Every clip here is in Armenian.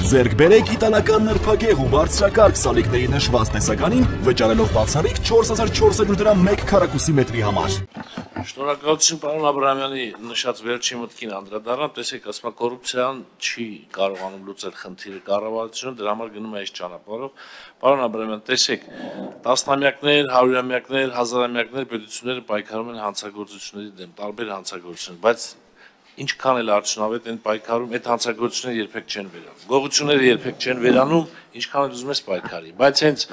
Ձեռք բերեք իտալական նրբագեղ ու բարձրակարգ սալիկների նշված տեսականին, վճարելով բացառիկ 4400 դրամ 1 քառակուսի մետրի համար։ Շնորհակալություն պարոն Աբրահամյանի նշած վերջին մտքին անդրադառնամ, տեսեք, ասում եմ կոռուպցիան չի կարողանում լուծել խնդիրը կառավարությունը, դրա համար գնում է այս ճանապարհով։ Պարոն Աբրահամյան, տեսեք, տասնամյակներ, հարյուրամյակներ, հազարամյակներ պետությունները պայքարում են հանցագործությունների դեմ, տարբեր հանցագործություններ, բայց ինչքան էլ արդյունավետ են պայքարում, այդ հանցագործությունները երբեք չեն վերանում։ Գողությունները երբեք չեն վերանում, ինչքան էլ ուզում ես պայքարի, բայց հենց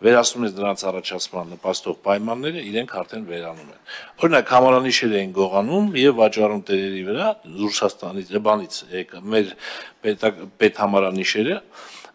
վերացնում ես դրանց առաջացման նպաստող պայմանները, իրենք արդեն վերանում են։ Օրինակ համարանիշեր էին գողանում եւ վաճառում տերերի վրա Ռուսաստանից, բանից մեր պետհամարանիշերը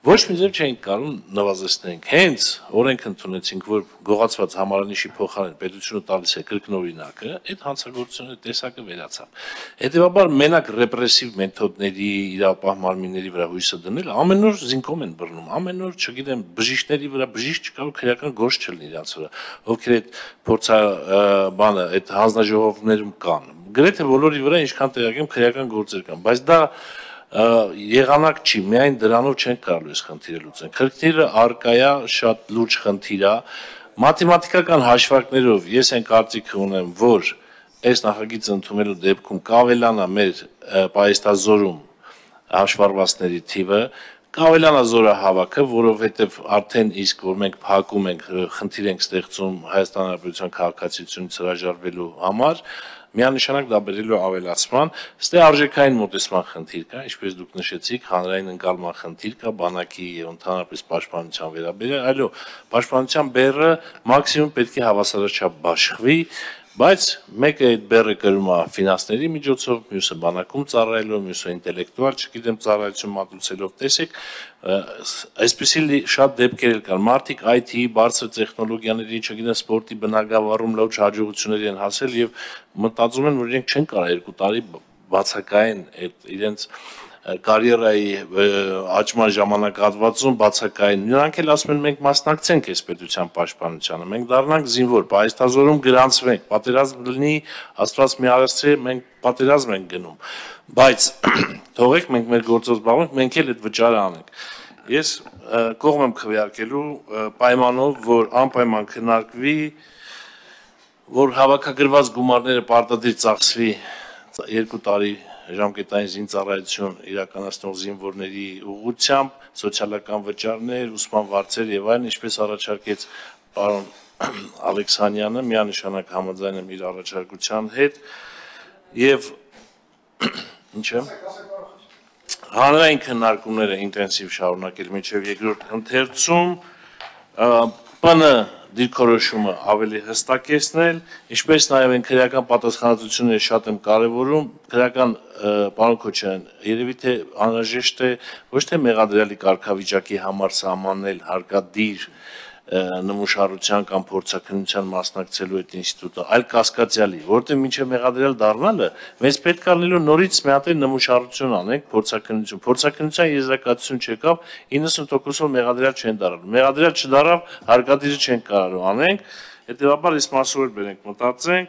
ոչ մի ձև չէինք կարող նվազեցնենք։ Հենց օրենք ընդունեցինք, որ գողացված համարանիշի փոխարեն պետությունը տալիս է կրկնօրինակը, այդ հանցագործությունների տեսակը վերացավ։ Հետևաբար մենակ ռեպրեսիվ մեթոդների, իրավապահ մարմինների վրա հույսը դնել, ամեն օր զինկոմ են բռնում, ամեն օր, չգիտեմ, բժիշկների վրա բժիշկ չկա, քրեական գործ չլինի իրաց վրա, ովքեր այդ այդ հանձնաժողովներում կան։ Գրեթե բոլորի վրա ինչքան տեղյակ եմ քրեական գործեր կան, բայց դա եղանակ չի, միայն դրանով չենք կարող այս խնդիրը լուծել։ Խնդիրը արկայա շատ լուրջ խնդիր է։ Մաթեմատիկական հաշվարկներով ես այն կարծիքը ունեմ, որ այս նախագիծը ընդունելու դեպքում կավելանա մեր պահեստազորում հաշվառվածների թիվը, կավելանա զորահավաքը, որովհետև արդեն իսկ որ մենք փակում ենք, խնդիր ենք ստեղծում Հայաստանի Հանրապետության քաղաքացիությունից հրաժարվելու համար, միանշանակ դա բերելու ավելացման, ստե արժեքային մոտեցման խնդիր կա, ինչպես դուք նշեցիք, հանրային ընկալման խնդիր կա, բանակի եւ ընդհանրապես պաշտպանության վերաբերյալ, այլո, պաշտպանության բեռը մաքսիմում պետք է հավասարաչափ բաշխվի, բայց մեկը այդ բեռը կրում է ֆինանսների միջոցով, մյուսը բանակում ծառայելով, մյուսը ինտելեկտուալ, չգիտեմ, ծառայություն մատուցելով, տեսեք, այսպիսի շատ դեպքեր կան, մարդիկ IT, բարձր տեխնոլոգիաների, չգիտեմ, սպորտի բնագավառում լուրջ հաջողությունների են հասել եւ մտածում են, որ իրենք չեն կարող 2 տարի բացակային այդ իրենց կարիերայի աճման ժամանակահատվածում բացակային։ Նրանք էլ ասում են մենք մասնակցենք այս պետության պաշտպանությանը, մենք դառնանք զինվոր, պահեստազորում գրանցվենք, պատերազմ լինի, Աստված մի արարցի, մենք պատերազմ ենք գնում, բայց թողեք մենք մեր գործով զբաղվենք, մենք էլ այդ վճարը անենք։ Ես կողմ եմ քվեարկելու պայմանով, որ անպայման քննարկվի, որ հավաքագրված գումարները պարտադիր ծախսվի 2 տարի ժամկետային զինծառայություն իրականացնող զինվորների ուղղությամբ, սոցիալական վճարներ, ուսման վարձեր եւ այլն, ինչպես առաջարկեց պարոն Ալեքսանյանը, միանշանակ համաձայն եմ իր առաջարկության հետ եւ ինչը հանրային քննարկումները ինտենսիվ շարունակել մինչեւ երկրորդ ընթերցում, ՊՆ դիրքորոշումը ավելի հստակեցնել, ինչպես նաև այն քրեական պատասխանատվությունները շատ եմ կարևորում, քրեական պարոն Քոչարյան, երևի թե անհրաժեշտ է ոչ թե մեղադրյալի կարգավիճակի համար սահմանել հարկադիր նմուշարության կամ փորձաքննության մասնակցելու այդ ինստիտուտը, այլ կասկածյալի, որտեղ մինչև մեղադրյալ դառնալը մեզ պետք է լինելու նորից մի հատ նմուշարություն անենք, փորձաքննություն։ Փորձաքննության եզրակացություն չեկավ, 90%-ով մեղադրյալ չեն դառնալու։ Մեղադրյալ չդառավ, հարկադիրը չեն կարող անենք, հետեւաբար այս մասով էլ բերենք մտածենք։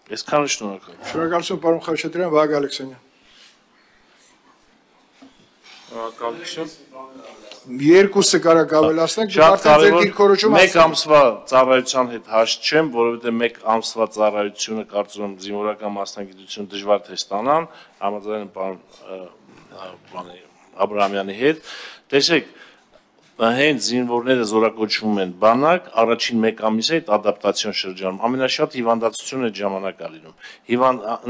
Այսքանը շնորհակալ։ Շնորհակալություն պարոն Խաչատրյան, Վահագն Ալեքսանյան։ Շնորհակալություն։ Երկուսը կարող ավելացնենք, շատ կարևոր, դիրքորոշումը մեկ ամսվա ծառայության հետ հաշտ չեմ, որովհետև մեկ ամսվա ծառայությունը կարծում եմ զինվորական մասնագիտություն դժվար թե ստանան, համաձայն եմ պարոն Աբրահամյանի հետ։ Տեսեք, հենց զինվորները զորակոչվում են բանակ, առաջին մեկ ամիսը այդ ադապտացիոն շրջանում ամենաշատ հիվանդացությունը այդ ժամանակ է լինում։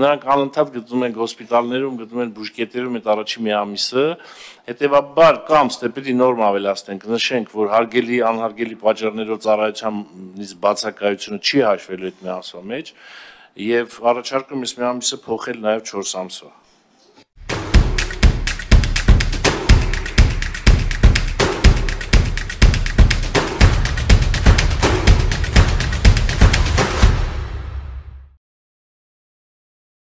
Նրանք անընդհատ գտնում են հոսպիտալներում, գտնում են բուժկետերում այդ առաջին մի ամիսը, հետևաբար կամ ստե պետք է նորմ ավելացնենք, նշենք, որ հարգելի, անհարգելի պատճառներով ծառայությունից բացակայությունը չի հաշվելու այդ մի ամսվա մեջ, եւ առաջարկում եմ այս մի ամիսը փոխել նաեւ 4 ամսվա։